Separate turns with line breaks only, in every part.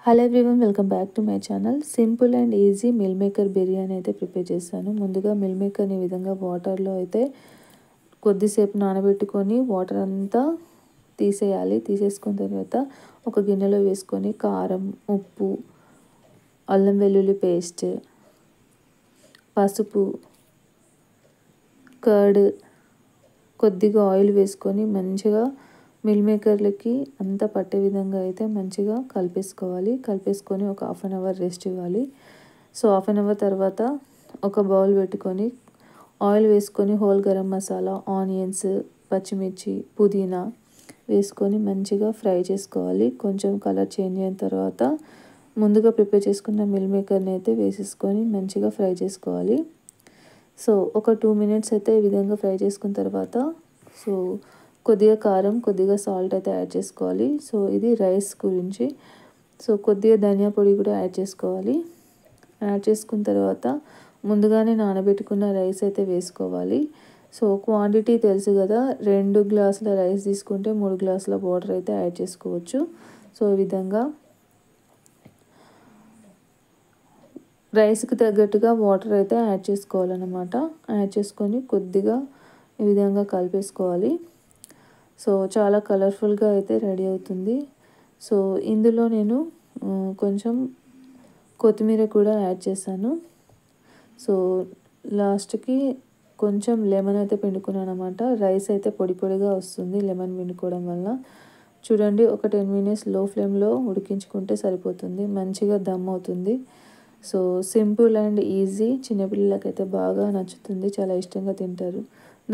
Hello everyone, welcome back to my channel. Simple and easy meal maker biryani అయితే prepare చేశాను. ముందుగా mill మేకర్ని ఈ విధంగా వాటర్లో అయితే కొద్దిసేపు నానబెట్టుకొని వాటర్ అంతా తీసేయాలి. తీసేసుకున్న తర్వాత ఒక గిన్నెలో వేసుకొని కారం, ఉప్పు, అల్లం వెల్లుల్లి పేస్ట్, పసుపు, కర్డ్, కొద్దిగా ఆయిల్ వేసుకొని మంచిగా మిల్ మేకర్లకి అంతా పట్టే విధంగా అయితే మంచిగా కలిపేసుకొని ఒక హాఫ్ అన్ అవర్ రెస్ట్ ఇవ్వాలి. సో హాఫ్ అన్ అవర్ తర్వాత ఒక బౌల్ పెట్టుకొని ఆయిల్ వేసుకొని హోల్ గరం మసాలా, ఆనియన్స్, పచ్చిమిర్చి, పుదీనా వేసుకొని మంచిగా ఫ్రై చేసుకోవాలి. కొంచెం కలర్ చేంజ్ అయిన తర్వాత ముందుగా ప్రిపేర్ చేసుకున్న మిల్ మేకర్ని అయితే వేసేసుకొని మంచిగా ఫ్రై చేసుకోవాలి. సో ఒక 2 మినిట్స్ అయితే ఈ విధంగా ఫ్రై చేసుకున్న తర్వాత సో కొద్దిగా కారం, కొద్దిగా సాల్ట్ అయితే యాడ్ చేసుకోవాలి. సో ఇది రైస్ గురించి. సో కొద్దిగా ధనియా పొడి కూడా యాడ్ చేసుకోవాలి. యాడ్ చేసుకున్న తర్వాత ముందుగానే నానబెట్టుకున్న రైస్ అయితే వేసుకోవాలి. సో క్వాంటిటీ తెలుసు కదా, 2 గ్లాసుల రైస్ తీసుకుంటే 3 గ్లాసుల వాటర్ అయితే యాడ్ చేసుకోవచ్చు. సో ఈ విధంగా రైస్కి తగ్గట్టుగా వాటర్ అయితే యాడ్ చేసుకోవాలన్నమాట. యాడ్ చేసుకొని కొద్దిగా ఈ విధంగా కలిపేసుకోవాలి. సో చాలా కలర్ఫుల్గా అయితే రెడీ అవుతుంది. సో ఇందులో నేను కొంచెం కొత్తిమీర కూడా యాడ్ చేశాను. సో లాస్ట్కి కొంచెం లెమన్ అయితే పిండుకున్నాను అనమాట. రైస్ అయితే పొడి పొడిగా వస్తుంది లెమన్ పిండుకోవడం వల్ల. చూడండి, ఒక 10 మినిట్స్ లో ఫ్లేమ్లో ఉడికించుకుంటే సరిపోతుంది, మంచిగా దమ్ అవుతుంది. సో సింపుల్ అండ్ ఈజీ, చిన్నపిల్లలకైతే బాగా నచ్చుతుంది, చాలా ఇష్టంగా తింటారు.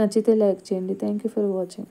నచ్చితే లైక్ చేయండి. Thank you for watching.